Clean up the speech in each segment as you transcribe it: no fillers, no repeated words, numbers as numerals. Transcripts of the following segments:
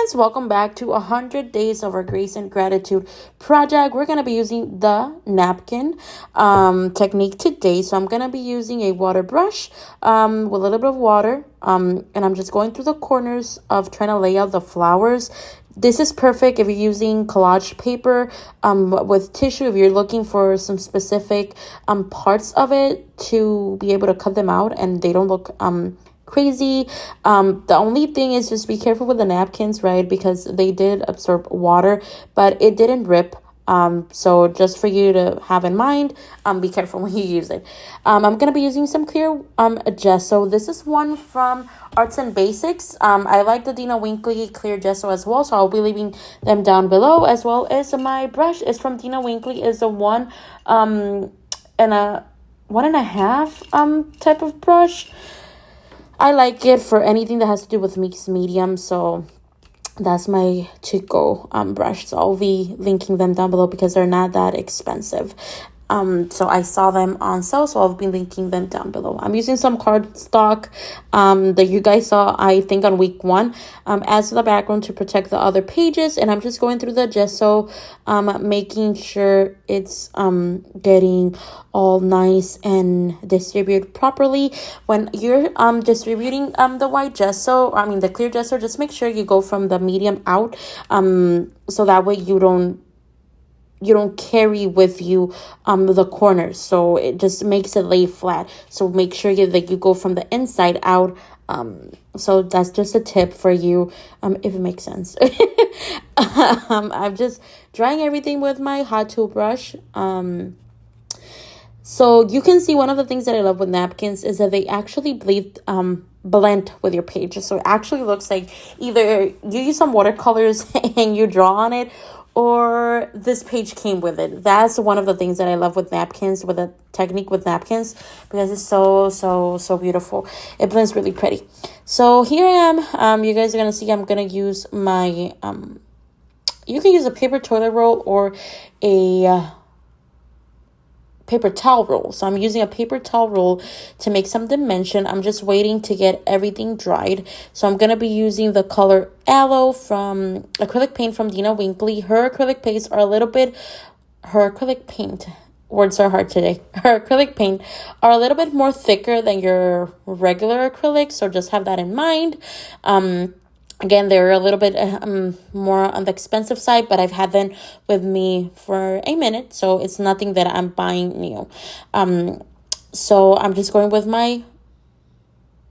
friends, welcome back to 100 Days of Our Grace and Gratitude project. We're going to be using the napkin technique today. So I'm going to be using a water brush with a little bit of water and I'm just going through the corners of trying to lay out the flowers. This is perfect if you're using collage paper with tissue, if you're looking for some specific parts of it to be able to cut them out and they don't look crazy. The only thing is just be careful with the napkins, right? Because they did absorb water, but it didn't rip. So just for you to have in mind, be careful when you use it. I'm going to be using some clear gesso. This is one from Arts and Basics. I like the Dina Winkley clear gesso as well, so I'll be leaving them down below, as well as my brush is from Dina Winkley, is a 1.5 type of brush. I like it for anything that has to do with mixed medium, so that's my to-go brush. So I'll be linking them down below because they're not that expensive. So I saw them on sale, so I'll be linking them down below. I'm using some cardstock that you guys saw, I think, on week 1 as the background to protect the other pages. And I'm just going through the gesso, making sure it's getting all nice and distributed properly. When you're distributing the white gesso, the clear gesso, just make sure you go from the medium out, so that way you don't carry with you the corners, so it just makes it lay flat. So make sure that you go from the inside out. So that's just a tip for you, if it makes sense. I'm just drying everything with my hot tool brush. So you can see one of the things that I love with napkins is that they actually blend with your page. So it actually looks like either you use some watercolors and you draw on it, or this page came with it. That's one of the things that I love with napkins, with the technique with napkins, because it's so beautiful. It blends really pretty. So here I am. You guys are going to see I'm going to use my, you can use a paper toilet roll or a paper towel roll. So I'm using a paper towel roll to make some dimension. I'm just waiting to get everything dried. So I'm going to be using the color Aloe from acrylic paint from Dina Winkley. Her acrylic paints are words are hard today. Her acrylic paint are a little bit more thicker than your regular acrylic, so just have that in mind. Again, they're a little bit more on the expensive side, but I've had them with me for a minute, so it's nothing that I'm buying new. So I'm just going with my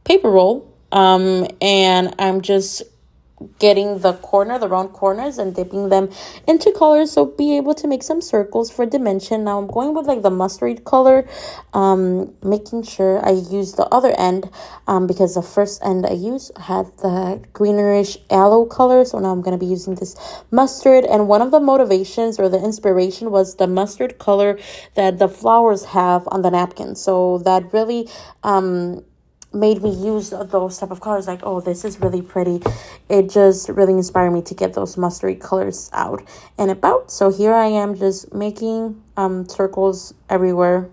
paper roll, and I'm just getting the round corners and dipping them into colors, so be able to make some circles for dimension. Now I'm going with like the mustard color, making sure I use the other end, because the first end I used had the greenish aloe color. So now I'm going to be using this mustard, and one of the motivations or the inspiration was the mustard color that the flowers have on the napkin. So that really made me use those type of colors, like, oh, this is really pretty. It just really inspired me to get those mustard colors out and about. So here I am just making circles anywhere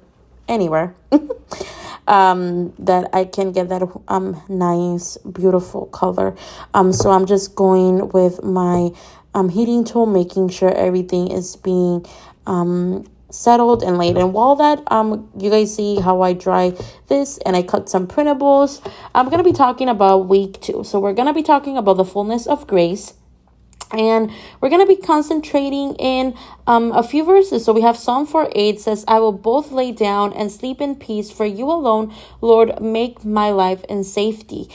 that I can get that nice beautiful color. So I'm just going with my heating tool, making sure everything is being settled and laid. And while that you guys see how I dry this and I cut some printables, I'm going to be talking about week 2. So we're going to be talking about the fullness of grace, and we're going to be concentrating in a few verses. So we have Psalm 4:8 says, I will both lay down and sleep in peace, for you alone, Lord, make my life in safety.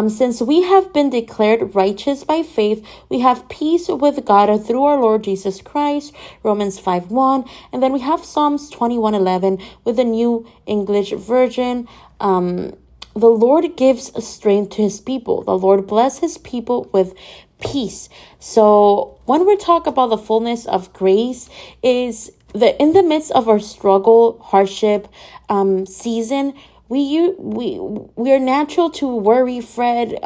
Since we have been declared righteous by faith, we have peace with God through our Lord Jesus Christ, Romans 5:1. And then we have Psalms 21:11 with the New English Version. The Lord gives strength to his people. The Lord bless his people with peace. So when we talk about the fullness of grace, is that in the midst of our struggle, hardship, season, we are natural to worry, fret,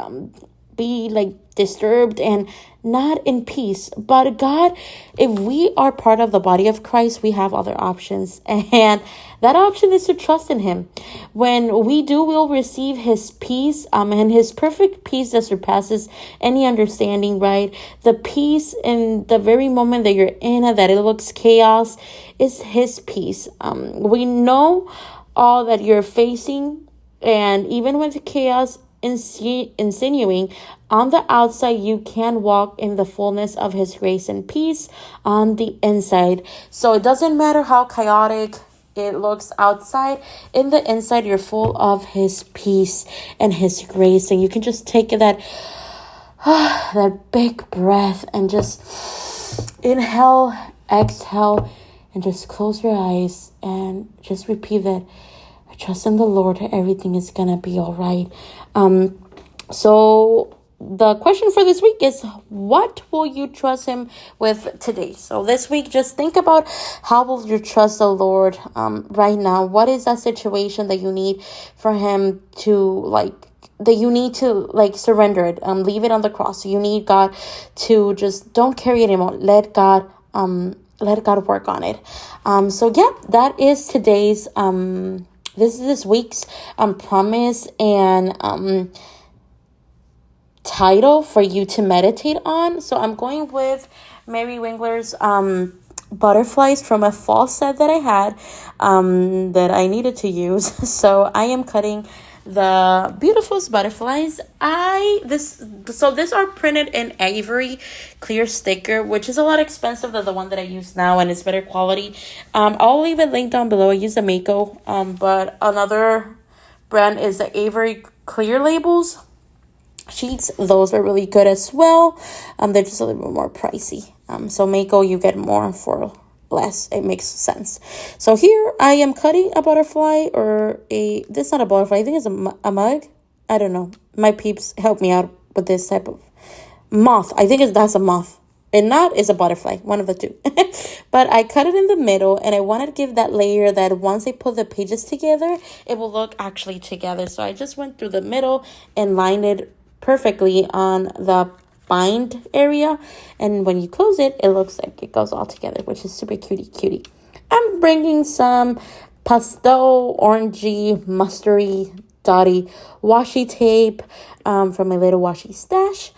be like disturbed and not in peace. But God, if we are part of the body of Christ, we have other options. And that option is to trust in him. When we do, we'll receive his peace, and his perfect peace that surpasses any understanding, right? The peace in the very moment that you're in, that it looks chaos, is his peace. We know all that you're facing, and even with the chaos insinuating on the outside, you can walk in the fullness of his grace and peace on the inside. So it doesn't matter how chaotic it looks outside. In the inside, you're full of his peace and his grace, and you can just take that big breath and just inhale, exhale, and just close your eyes and just repeat that. I trust in the Lord. Everything is gonna be all right. So the question for this week is, what will you trust him with today? So this week, just think about, how will you trust the Lord right now? What is that situation that you need for him to that you need to surrender it, leave it on the cross. You need God to just don't carry it anymore. Let God work on it. So yeah, that is today's this week's promise and title for you to meditate on. So I'm going with Mary Wingler's butterflies from a fall set that I had that I needed to use. So I am cutting the beautiful butterflies. These are printed in Ivory clear sticker, which is a lot expensive than the one that I use now, and it's better quality. I'll leave a link down below. I use the Mako, but another brand is the Ivory clear labels sheets. Those are really good as well. They're just a little bit more pricey. So Mako, you get more for less. It makes sense. So here I am cutting a butterfly, this is not a butterfly, I think it's a mug. I don't know. My peeps help me out with this type of moth. I think that's a moth. And not is a butterfly, one of the two. But I cut it in the middle, and I wanted to give that layer that once I put the pages together, it will look actually together. So I just went through the middle and lined it perfectly on the bind area, and when you close it, it looks like it goes all together, which is super cutie. I'm bringing some pastel orangey mustardy dotty washi tape from my little washi stash.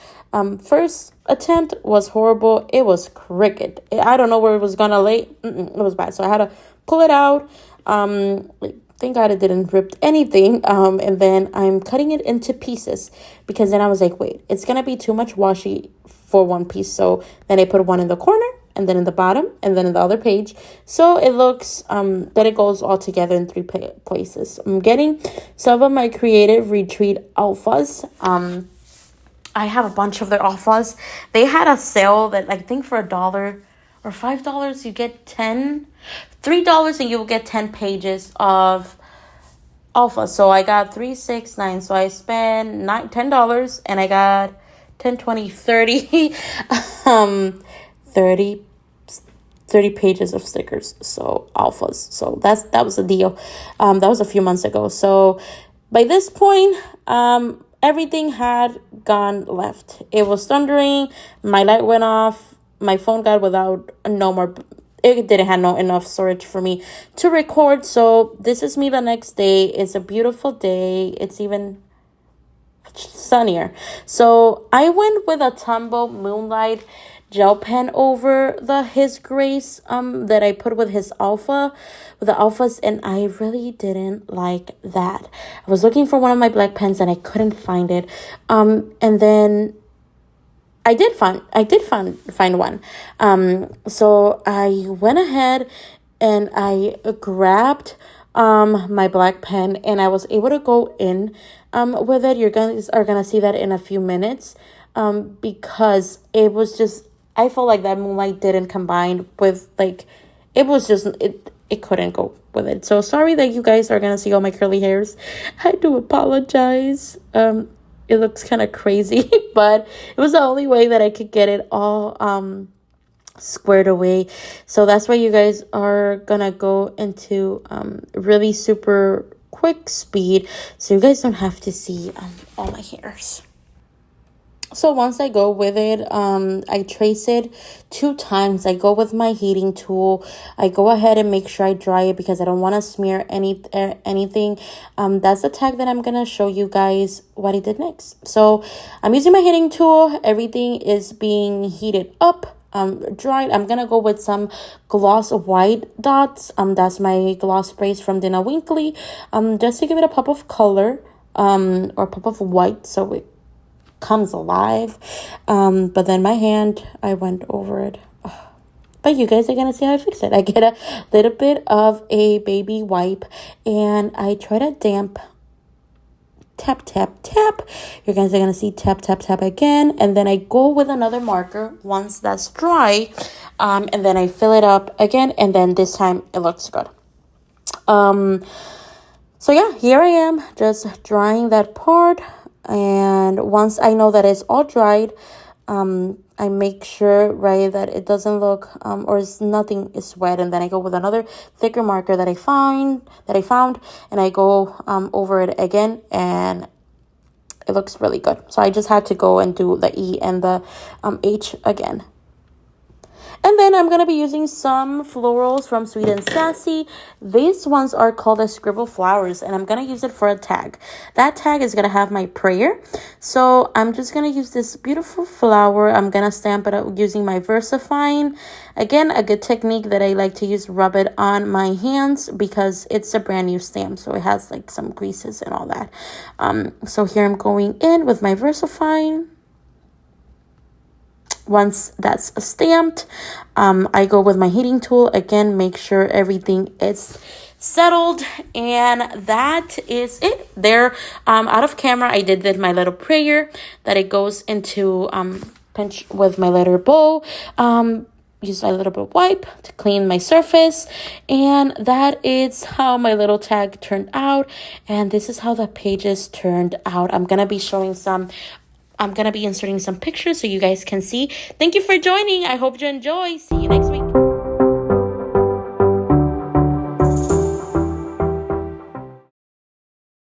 First attempt was horrible. It was cricket. I don't know where it was gonna lay. It was bad, so I had to pull it out. Thank God it didn't rip anything. And then I'm cutting it into pieces, because then I was like, wait, it's going to be too much washi for one piece. So then I put one in the corner, and then in the bottom, and then in the other page. So it looks that it goes all together in 3 places. I'm getting some of my Creative Retreat alphas. I have a bunch of their alphas. They had a sale that I think for $1 or $5 you get $3 and you will get 10 pages of alpha. So I got 3, 6, 9. So I spent $10 and I got 10, 20, 30 30 pages of stickers. So alphas. So that was a deal. That was a few months ago. So by this point, everything had gone left. It was thundering. My light went off. My phone got without it didn't have enough storage for me to record. So this is me the next day. It's a beautiful day. It's even sunnier. So I went with a Tombow Moonlight gel pen over the His Grace that I put with the alphas, and I really didn't like that. I was looking for one of my black pens and I couldn't find it. And then I did find one. So I went ahead and I grabbed my black pen, and I was able to go in with it. You guys are gonna see that in a few minutes. Because it was just, I felt like that Moonlight didn't combine with it couldn't go with it. So sorry that you guys are gonna see all my curly hairs. I do apologize. It looks kind of crazy, but it was the only way that I could get it all squared away. So that's why you guys are gonna go into really super quick speed, so you guys don't have to see all my hairs. So once I go with it, I trace it 2 times. I go with my heating tool. I go ahead and make sure I dry it because I don't want to smear anything. That's the tag that I'm going to show you guys what I did next. So I'm using my heating tool. Everything is being heated up. Dried. I'm gonna go with some gloss white dots. That's my gloss sprays from Dina Winkley. Just to give it a pop of color, or pop of white, so it comes alive. But then my hand, I went over it. But you guys are gonna see how I fix it. I get a little bit of a baby wipe and I try to tap, tap, tap. You guys are gonna see tap, tap, tap again. And then I go with another marker once that's dry. And then I fill it up again. And then this time it looks good. So yeah, here I am just drying that part. And once I know that it's all dried, I make sure, right, that it doesn't look, or nothing is wet. And then I go with another thicker marker that I found, and I go over it again, and it looks really good. So I just had to go and do the E and the H again. And then I'm going to be using some florals from Sweet and Sassy. These ones are called the Scribble Flowers, and I'm going to use it for a tag. That tag is going to have my prayer. So I'm just going to use this beautiful flower. I'm going to stamp it out using my VersaFine. Again, a good technique that I like to use, rub it on my hands because it's a brand new stamp. So it has like some greases and all that. So here I'm going in with my VersaFine. Once that's stamped, I go with my heating tool again, make sure everything is settled, and that is it. There, out of camera, I did my little prayer that it goes into pinch with my letter bow. Use my little bit of wipe to clean my surface, and that is how my little tag turned out, and this is how the pages turned out. I'm gonna be inserting some pictures so you guys can see. Thank you for joining. I hope you enjoy. See you next week.